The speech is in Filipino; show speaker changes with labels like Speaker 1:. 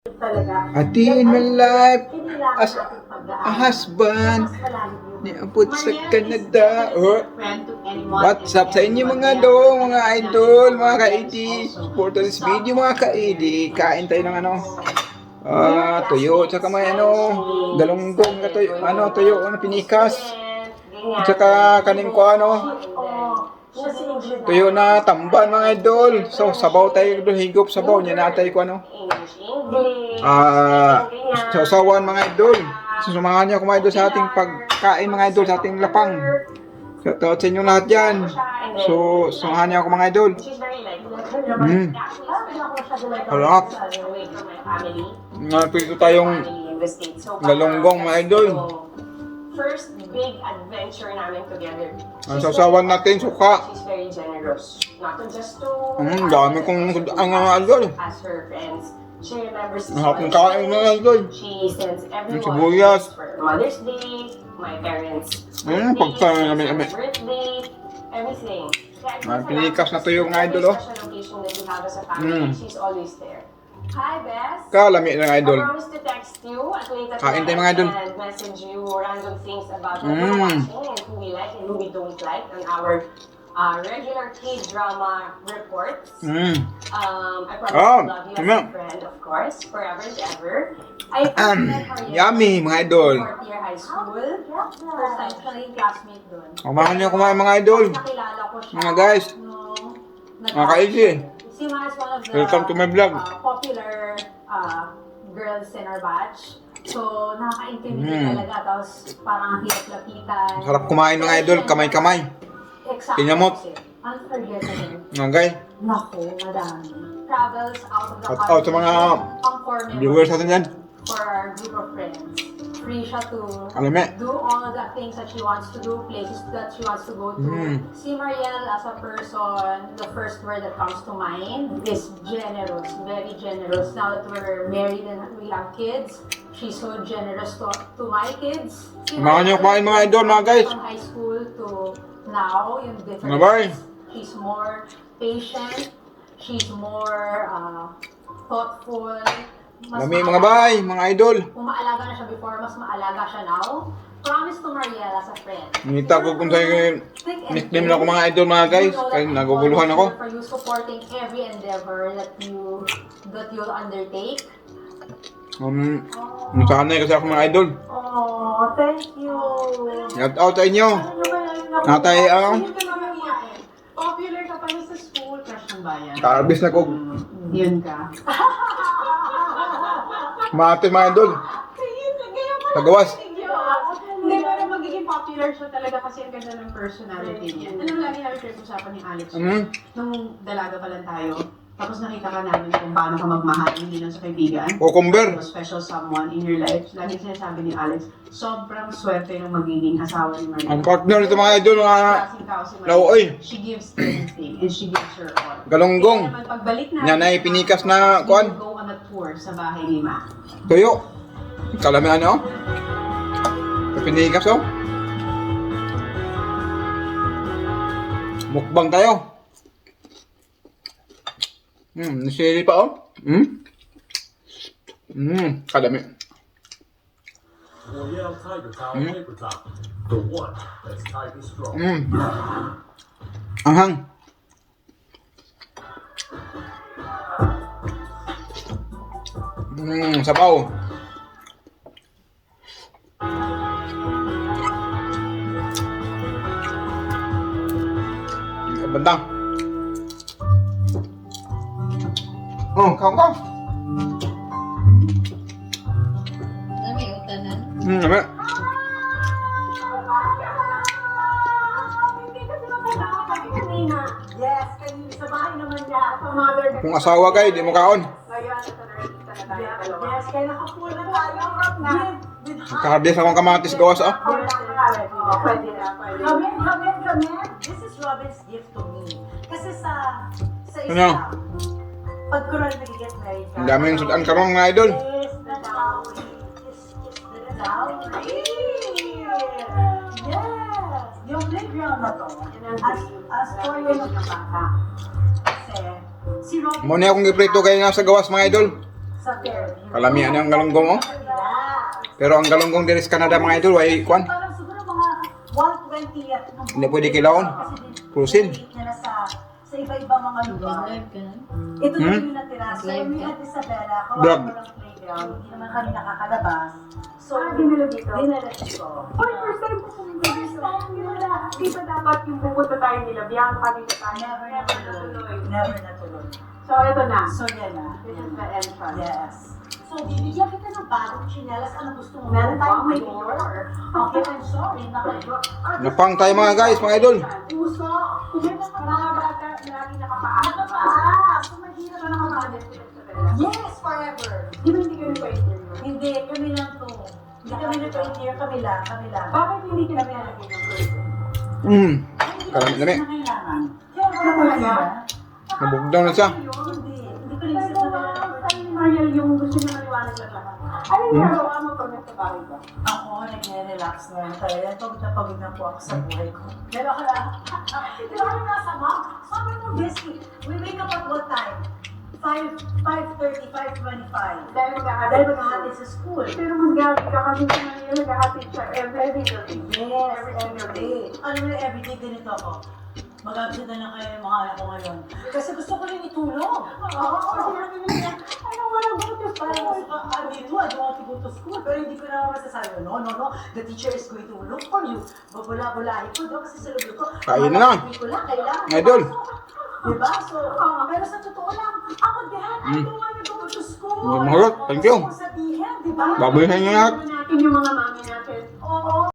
Speaker 1: At in my life as a husband, niabot sa Canada. Oh. What's up sa inyo mga mga idol, mga ka-ID? Support this video mga ka-ID. Kain tayo ng tuyo, tsaka may galunggong na tuyo, tuyo, pinikas. Tsaka kanin ko tuyo na tamban mga idol. So, sabaw tayo doon, higop sabaw. Yan natay ko sausawan mga idol. Susumahan niyo mga idol sa ating pagkain mga idol, sa ating lapang. Shoutout sa inyo lahat yan. So, sumahan niyo ako mga idol. Harap. Napito tayong galunggong mga idol.
Speaker 2: First big adventure namin together.
Speaker 1: Ang sausawan natin, suka.
Speaker 2: She's very generous. Not just to
Speaker 1: dami kong idol.
Speaker 2: as her friends. She remembers
Speaker 1: Ang hapon kain mga idol.
Speaker 2: She sends everyone
Speaker 1: sibuyas.
Speaker 2: for Mother's Day, my parents'
Speaker 1: pagkain namin.
Speaker 2: birthday, everything.
Speaker 1: Pinikas na tuyo mga idol.
Speaker 2: Special occasion that we have as a family, she's always there. Hi, Bess.
Speaker 1: Kalami ng idol.
Speaker 2: I promise to text you at later
Speaker 1: Kain tayo mga idol.
Speaker 2: and message you random things about what we're watching and who we like and who we don't like on our regular K-drama reports. I promise to love you as a friend, of course, forever and ever. I met her
Speaker 1: Yummy mga idol.
Speaker 2: fourth year high school. First time siya naging classmate doon.
Speaker 1: Kumahan niyo kumain mga idol.
Speaker 2: Nakilala ko siya.
Speaker 1: Mga guys. Mga ka-easy.
Speaker 2: Si Ma is one of the
Speaker 1: Welcome to my vlog.
Speaker 2: Popular girls in our batch. So, nakaka-intimidate talaga. Tapos, parang hirap lapitan.
Speaker 1: Sarap kumain mga idol, kamay-kamay.
Speaker 2: Exactly.
Speaker 1: Kinyamot.
Speaker 2: Unforgettable.
Speaker 1: Mga guys.
Speaker 2: Naku, madami. Travels out of the
Speaker 1: Shout out sa mga viewers natin yan.
Speaker 2: for our group of friends. Free siya to
Speaker 1: Alame.
Speaker 2: do all of the things that she wants to do, places that she wants to go to. Si Mariel as a person, the first word that comes to mind is generous, very generous. Now that we're married and we have kids, she's so generous to my kids. Si
Speaker 1: Kumain niyo kumain mga idol mga guys.
Speaker 2: From high school to now, yung difference.
Speaker 1: Bye-bye.
Speaker 2: She's more patient, she's more thoughtful.
Speaker 1: Lami mga bay, mga idol.
Speaker 2: Kung maalaga na siya before, mas maalaga siya now. Promise to Mariel as a friend.
Speaker 1: Nita ko kung sa'yo nickname na ako mga idol mga guys. Kaya naguguluhan ako.
Speaker 2: For you supporting every endeavor that you'll undertake.
Speaker 1: Nasanay kasi ako mga idol.
Speaker 2: Oh, thank you.
Speaker 1: Shout out sa inyo. Natay
Speaker 3: Popular ka pala sa school, crush ng bayan.
Speaker 1: Karbis na ko.
Speaker 3: Yun ka.
Speaker 1: Mati mga idol. Tagawas.
Speaker 3: Hindi, pero magiging popular siya talaga kasi ang ganda ng personality niya. Alam mo, lagi namin pinag-usapan ni Alex. Nung dalaga pa lang tayo, tapos nakita ka namin kung paano ka magmahal, hindi lang sa kaibigan.
Speaker 1: Cucumber.
Speaker 3: Special someone in your life. Lagi sinasabi ni Alex, sobrang swerte ng magiging asawa ni Maria.
Speaker 1: Ang partner nito mga idol mga
Speaker 3: Klaseng tao si Maria.
Speaker 1: laoy.
Speaker 3: She gives everything and she gives her all.
Speaker 1: Galunggong.
Speaker 3: Kaya naman pagbalik natin,
Speaker 1: Yan ay pinikas na kuan.
Speaker 3: Go on a tour sa bahay ni Ma.
Speaker 1: Tuyo. Kalami Pinikas Mukbang tayo. Nasili pa Kalami.
Speaker 4: L'Oreal Tiger Towel Paper Towel. The one that's Tiger Strong.
Speaker 1: Anghang. Sabaw. Bentang. Kawan.
Speaker 5: Dami utanan.
Speaker 1: Dami.
Speaker 2: Yes, sa bahay naman niya. Sa mother.
Speaker 1: Kung asawa kayo, di mo kaon.
Speaker 2: Yes, kaya nakapull na tayo.
Speaker 1: Kardis akong kamatis gawas
Speaker 2: Pwede na. This is Robin's gift to me. Kasi sa Islam, pag Quran nag-get married ka.
Speaker 1: Ang daming sudan karong mga idol.
Speaker 2: Is the dowry. Is the dowry. Yes. Yung playground na to. As for yung bata. Kasi si Robin.
Speaker 1: Muna akong giprito kayo nga sa gawas mga idol.
Speaker 6: Sa fair.
Speaker 1: Kalamian ang galunggong, oh. Pero ang galunggong diri sa Canada, mga idol, ay kwan.
Speaker 6: Parang siguro mga 120 at
Speaker 1: Hindi pwede kilawon. Cruisin.
Speaker 6: na sa iba-ibang mga lugar.
Speaker 5: Live ka na?
Speaker 6: Ito na yung natira. So,
Speaker 5: Live
Speaker 6: we
Speaker 5: ka?
Speaker 6: had Isabela,
Speaker 1: Vlog.
Speaker 6: kawawa ng playground. Hindi naman kami nakakalabas. So,
Speaker 3: dinala dito?
Speaker 6: dinala dito.
Speaker 3: Oy, first time ko pumunta dito. Di ba dapat yung pupunta tayo nila, Bianca dito tayo?
Speaker 6: Never natuloy. Never natuloy.
Speaker 3: So, ito na.
Speaker 6: So, yan na.
Speaker 3: This is the entrance.
Speaker 6: Yes. So, bibigyan kita ng bagong chinelas. Ano gusto mo?
Speaker 3: Meron
Speaker 6: tayong
Speaker 3: pa
Speaker 6: may
Speaker 3: ako.
Speaker 6: door. Okay, I'm sorry. Naka-door.
Speaker 1: Napang tayo mga guys, mga idol.
Speaker 6: Puso.
Speaker 3: Mga bata, lagi nakapaa.
Speaker 6: Nakapaa. So, mahirap
Speaker 3: So,
Speaker 6: na
Speaker 3: nakapaa
Speaker 6: nakapaa.
Speaker 3: din sila sa Bella.
Speaker 6: Yes, forever.
Speaker 3: Di ba hindi kayo pa-interview?
Speaker 6: Hindi, kami lang to. Hindi kami na 20 year, kami lang.
Speaker 3: Bakit hindi ka naglalagay ng person?
Speaker 1: Kalami na rin.
Speaker 6: Kailangan.
Speaker 3: Ano talaga?
Speaker 1: Nabugdaw na siya.
Speaker 6: Hindi ko rin
Speaker 3: Pero
Speaker 6: isa na
Speaker 3: sa'yo ni Mariel yung gusto niya maliwanag lang lahat. Ano yung nagawa mo pag nasa bahay ka?
Speaker 6: Ako, nag-relax na yan. Kaya pagod na po ako sa buhay ko. Pero ako lang, di ba kami nasa mom? Sabi mo, Bessie, we wake up at what time? 5:30, 5:25.
Speaker 3: Dahil magkakatid.
Speaker 6: Dahil maghahatid sa school.
Speaker 3: Pero mag-gabi ka kasi si Mariel naghahatid siya every day.
Speaker 6: Yes, every day. Ano na everyday ganito ako? Mag-absent na lang kayo yung mga anak ko ngayon. Kasi gusto ko rin itulong.
Speaker 3: Oo, kasi sabi nila, I don't wanna go to
Speaker 6: Parang
Speaker 3: school.
Speaker 6: gusto ko, dito, I don't want to go to school. Pero hindi ko naman masasabi, no, the teacher is going to look for you. Babula-bulahin ko, no, kasi sa lubyo ko.
Speaker 1: Kain na lang.
Speaker 6: Hindi ko lang, kailangan.
Speaker 1: Idol.
Speaker 6: Diba? So, pero sa totoo lang, ako din, I don't want to go to school.
Speaker 1: Hindi maharot. Thank you.
Speaker 6: Gusto kong sabihin, diba?
Speaker 1: Babayahan niyo lahat.
Speaker 3: Natin yung mga mami natin.
Speaker 6: Oo.